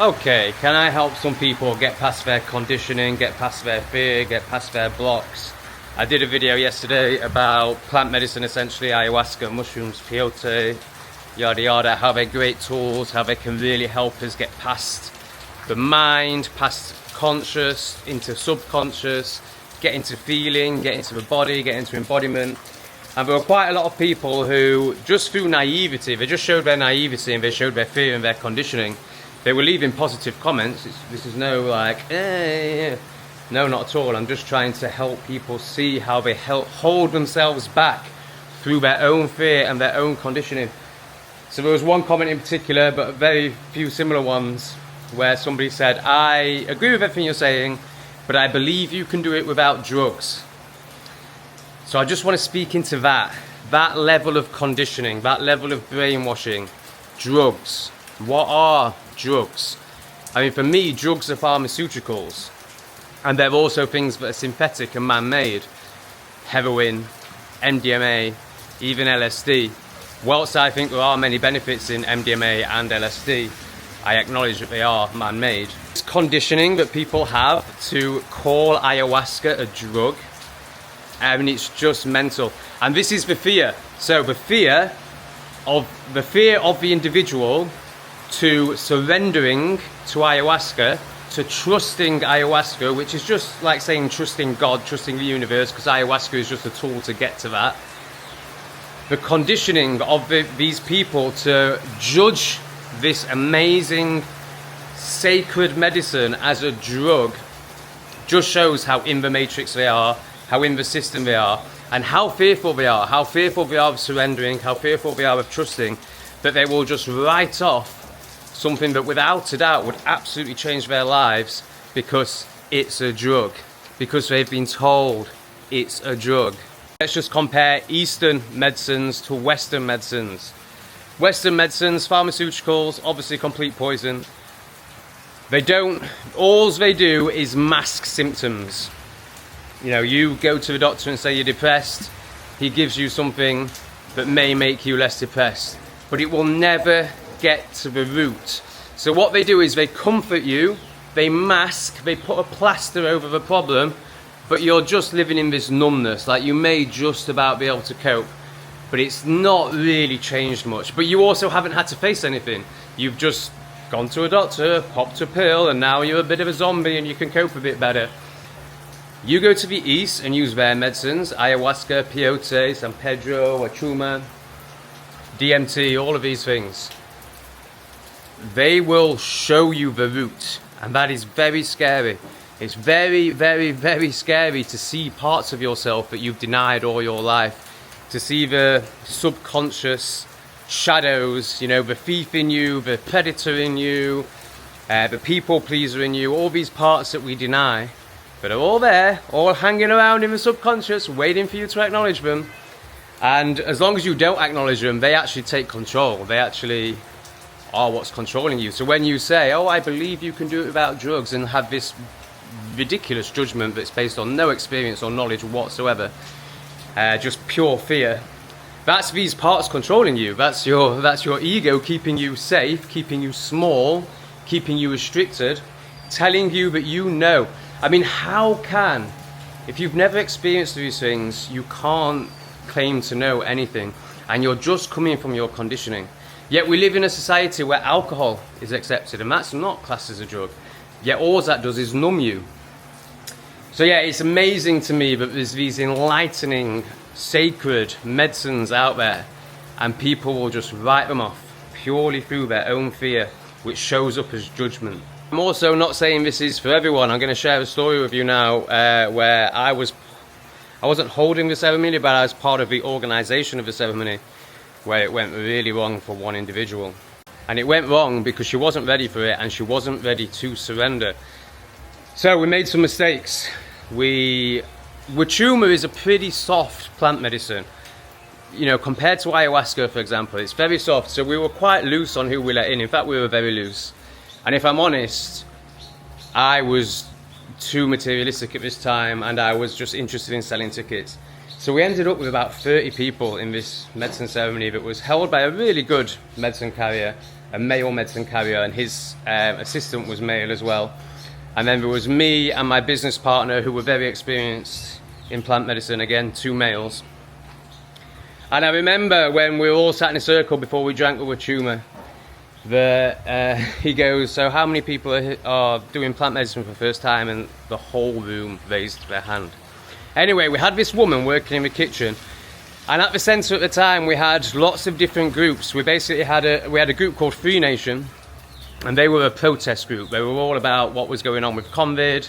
Okay, can I help some people get past their conditioning, get past their fear, get past their blocks? I did a video yesterday about plant medicine, essentially, ayahuasca, mushrooms, peyote, yada yada, how they're great tools, how they can really help us get past the mind, past conscious, into subconscious, get into feeling, get into the body, get into embodiment. And there were quite a lot of people who, just through naivety, they just showed their naivety and they showed their fear and their conditioning. They were leaving positive comments. This is no like, no, not at all. I'm just trying to help people see how they hold themselves back through their own fear and their own conditioning. So there was one comment in particular, but very few similar ones, where somebody said, I agree with everything you're saying, but I believe you can do it without drugs. So I just want to speak into that level of conditioning, that level of brainwashing. Drugs. What are drugs? I mean, for me, drugs are pharmaceuticals. And they're also things that are synthetic and man-made. Heroin, MDMA, even LSD. Whilst I think there are many benefits in MDMA and LSD, I acknowledge that they are man-made. It's conditioning that people have to call ayahuasca a drug, and it's just mental. And this is the fear. So the fear of the individual to surrendering to ayahuasca, to trusting ayahuasca, which is just like saying trusting God, trusting the universe, because ayahuasca is just a tool to get to that. The conditioning of these people to judge this amazing sacred medicine as a drug just shows how in the matrix they are, how in the system they are, and how fearful they are of surrendering, how fearful they are of trusting, that they will just write off something that without a doubt would absolutely change their lives because it's a drug, because they've been told it's a drug. Let's just compare Eastern medicines to Western medicines. Western medicines, pharmaceuticals, obviously complete poison. All they do is mask symptoms. You know, you go to the doctor and say you're depressed, he gives you something that may make you less depressed, but it will never get to the root. So what they do is they comfort you, they mask, they put a plaster over the problem, but you're just living in this numbness, like you may just about be able to cope, but it's not really changed much. But you also haven't had to face anything. You've just gone to a doctor, popped a pill, and now you're a bit of a zombie and you can cope a bit better. You go to the East and use their medicines, ayahuasca, peyote, San Pedro, achuma, DMT, all of these things. They will show you the root, and that is very scary. It's very, very, very scary to see parts of yourself that you've denied all your life, to see the subconscious shadows, you know, the thief in you, the predator in you, the people pleaser in you, all these parts that we deny, but are all there, all hanging around in the subconscious, waiting for you to acknowledge them. And as long as you don't acknowledge them, they actually take control. They actually are what's controlling you. So when you say, oh, I believe you can do it without drugs, and have this ridiculous judgment that's based on no experience or knowledge whatsoever, just pure fear, that's these parts controlling you. That's your ego keeping you safe, keeping you small, keeping you restricted, telling you that you know. I mean, how can, if you've never experienced these things, you can't claim to know anything, and you're just coming from your conditioning. Yet we live in a society where alcohol is accepted, and that's not classed as a drug. Yet all that does is numb you. So yeah, it's amazing to me that there's these enlightening, sacred medicines out there, and people will just write them off purely through their own fear, which shows up as judgment. I'm also not saying this is for everyone. I'm going to share a story with you now where I wasn't holding the ceremony, but I was part of the organization of the ceremony, where it went really wrong for one individual. And it went wrong because she wasn't ready for it, and she wasn't ready to surrender. So we made some mistakes. Achuma is a pretty soft plant medicine. You know, compared to ayahuasca, for example, it's very soft. So we were quite loose on who we let in. In fact, we were very loose. And if I'm honest, I was too materialistic at this time, and I was just interested in selling tickets. So we ended up with about 30 people in this medicine ceremony that was held by a really good medicine carrier, a male medicine carrier, and his assistant was male as well. And then there was me and my business partner, who were very experienced in plant medicine, again, 2 males. And I remember when we were all sat in a circle before we drank the wachuma, he goes, so how many people are doing plant medicine for the first time? And the whole room raised their hand. Anyway, we had this woman working in the kitchen, and at the centre at the time we had lots of different groups. We basically had a group called Free Nation, and they were a protest group. They were all about what was going on with COVID.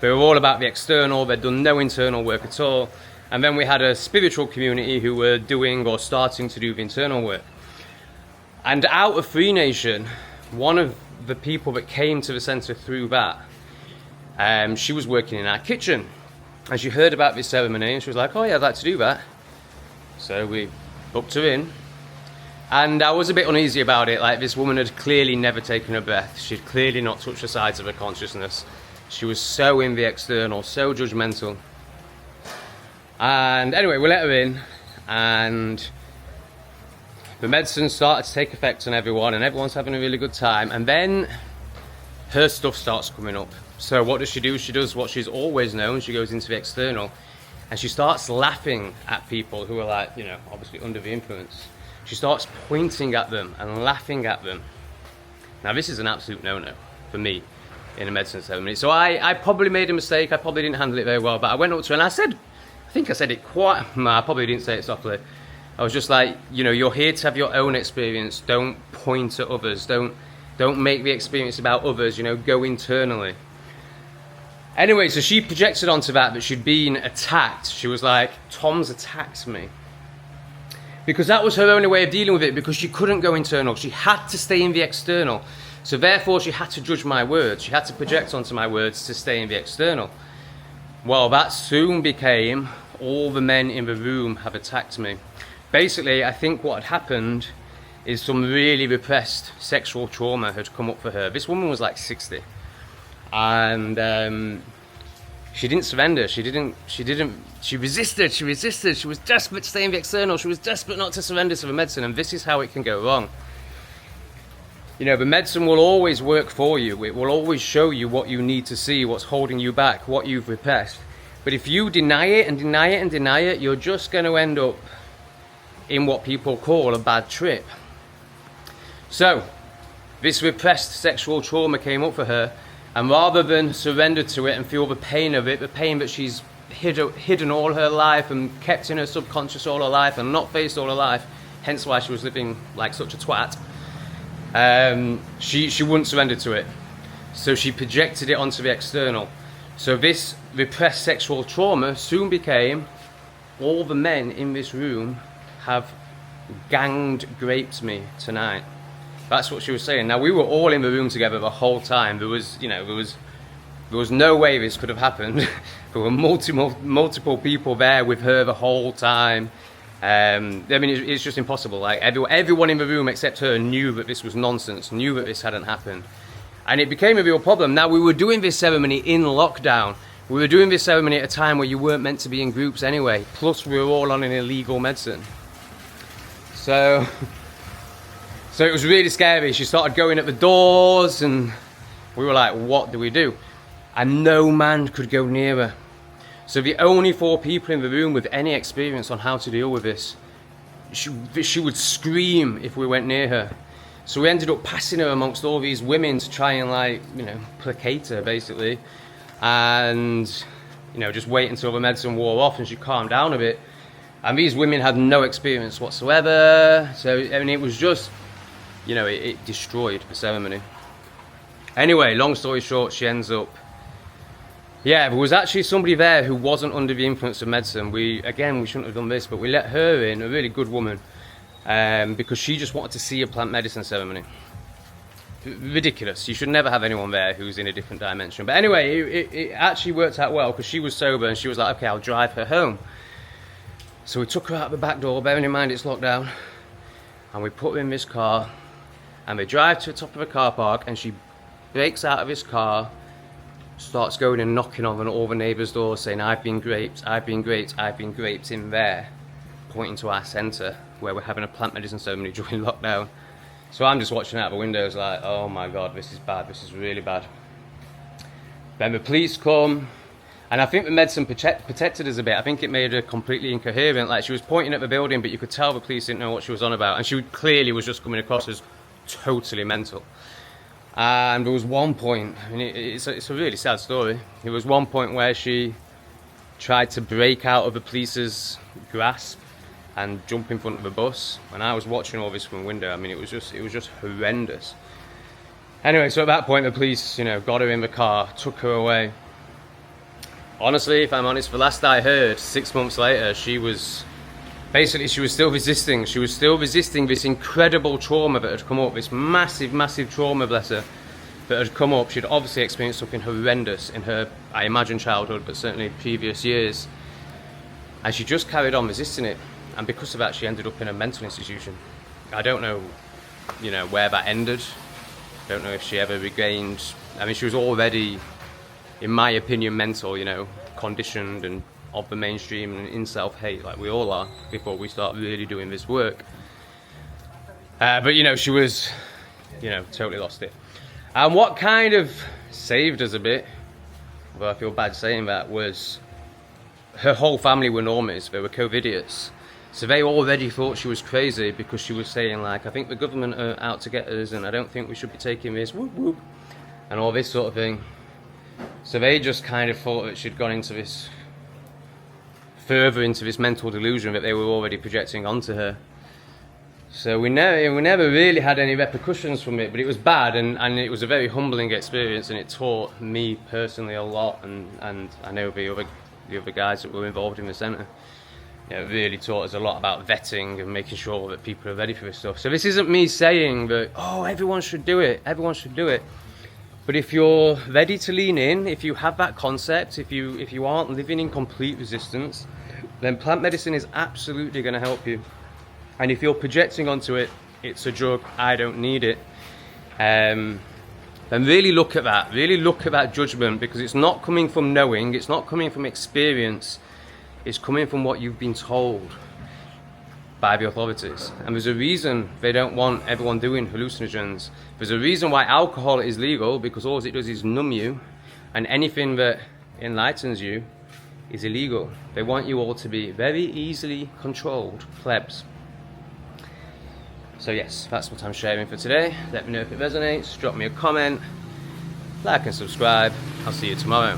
They were all about the external. They'd done no internal work at all. And then we had a spiritual community who were doing or starting to do the internal work. And out of Free Nation, one of the people that came to the centre through that, she was working in our kitchen. And she heard about this ceremony, and she was like, oh yeah, I'd like to do that. So we booked her in. And I was a bit uneasy about it. Like, this woman had clearly never taken a breath. She'd clearly not touched the sides of her consciousness. She was so in the external, so judgmental. And anyway, we let her in, and the medicine started to take effect on everyone, and everyone's having a really good time. And then her stuff starts coming up. So what does? She does what she's always known. She goes into the external, and she starts laughing at people who are, like, you know, obviously under the influence. She starts pointing at them and laughing at them. Now, this is an absolute no-no for me in a medicine ceremony. So I probably made a mistake. I probably didn't handle it very well. But I went up to her and I think I said it quite... No, I probably didn't say it softly. I was just like, you know, you're here to have your own experience. Don't point at others. Don't make the experience about others. You know, go internally. Anyway, so she projected onto that she'd been attacked. She was like, Tom's attacked me. Because that was her only way of dealing with it, because she couldn't go internal. She had to stay in the external. So therefore, she had to judge my words. She had to project onto my words to stay in the external. Well, that soon became, all the men in the room have attacked me. Basically, I think what had happened is some really repressed sexual trauma had come up for her. This woman was like 60. And she didn't surrender. She resisted. She was desperate to stay in the external. She was desperate not to surrender to the medicine. And this is how it can go wrong. You know, the medicine will always work for you. It will always show you what you need to see, what's holding you back, what you've repressed. But if you deny it and deny it and deny it, you're just going to end up in what people call a bad trip. So, this repressed sexual trauma came up for her. And rather than surrender to it and feel the pain of it, the pain that she's hidden all her life and kept in her subconscious all her life and not faced all her life, hence why she was living like such a twat, she wouldn't surrender to it. So she projected it onto the external. So this repressed sexual trauma soon became, all the men in this room have graped me tonight. That's what she was saying. Now, we were all in the room together the whole time. There was no way this could have happened. There were multiple people there with her the whole time. I mean, it's just impossible. Like, everyone in the room except her knew that this was nonsense, knew that this hadn't happened. And it became a real problem. Now, we were doing this ceremony in lockdown. We were doing this ceremony at a time where you weren't meant to be in groups anyway. Plus, we were all on an illegal medicine. So it was really scary. She started going at the doors, and we were like, what do we do? And no man could go near her. So the only 4 people in the room with any experience on how to deal with this, she would scream if we went near her. So we ended up passing her amongst all these women to try and, like, you know, placate her, basically. And, you know, just wait until the medicine wore off and she calmed down a bit. And these women had no experience whatsoever. So, I mean, it was just... You know, it destroyed the ceremony. Anyway, long story short, she ends up... Yeah, there was actually somebody there who wasn't under the influence of medicine. We shouldn't have done this, but we let her in, a really good woman, because she just wanted to see a plant medicine ceremony. Ridiculous. You should never have anyone there who's in a different dimension. But anyway, it actually worked out well, because she was sober, and she was like, okay, I'll drive her home. So we took her out the back door, bearing in mind it's locked down, and we put her in this car. And they drive to the top of a car park, and she breaks out of his car, starts going and knocking on all the neighbours' doors, saying, I've been graped, I've been graped, I've been graped, in there, pointing to our centre, where we're having a plant medicine ceremony during lockdown. So I'm just watching out the windows like, oh my God, this is bad, this is really bad. Then the police come, and I think the medicine protected us a bit. I think it made her completely incoherent. Like, she was pointing at the building, but you could tell the police didn't know what she was on about, and she clearly was just coming across as totally mental. And there was one point, I mean, it's a really sad story. There was one point where she tried to break out of the police's grasp and jump in front of a bus. And I was watching all this from a window. I mean, it was just horrendous. Anyway, so at that point, the police, you know, got her in the car, took her away. Honestly, if I'm honest, the last I heard, 6 months later, she was still resisting. She was still resisting this incredible trauma that had come up, this massive, massive trauma, bless her, that had come up. She'd obviously experienced something horrendous in her, I imagine, childhood, but certainly previous years. And she just carried on resisting it. And because of that, she ended up in a mental institution. I don't know, you know, where that ended. Don't know if she ever regained. I mean, she was already, in my opinion, mental, you know, conditioned and of the mainstream and in self-hate, like we all are, before we start really doing this work. But, you know, she was, you know, totally lost it. And what kind of saved us a bit, well, I feel bad saying that, was her whole family were normies. They were COVIDiots. So they already thought she was crazy because she was saying, like, I think the government are out to get us and I don't think we should be taking this, whoop whoop, and all this sort of thing. So they just kind of thought that she'd gone into this, further into this mental delusion that they were already projecting onto her. So we never really had any repercussions from it, but it was bad, and it was a very humbling experience, and it taught me personally a lot, and I know the other guys that were involved in the centre. You know, it really taught us a lot about vetting and making sure that people are ready for this stuff. So this isn't me saying that, oh, everyone should do it, But if you're ready to lean in, if you have that concept, if you aren't living in complete resistance, then plant medicine is absolutely going to help you. And if you're projecting onto it, it's a drug, I don't need it, then really look at that judgment, because it's not coming from knowing, it's not coming from experience, it's coming from what you've been told by the authorities. And there's a reason they don't want everyone doing hallucinogens. There's a reason why alcohol is legal, because all it does is numb you, and anything that enlightens you is illegal. They want you all to be very easily controlled plebs. So yes, that's what I'm sharing for today. Let me know if it resonates, drop me a comment, like and subscribe. I'll see you tomorrow.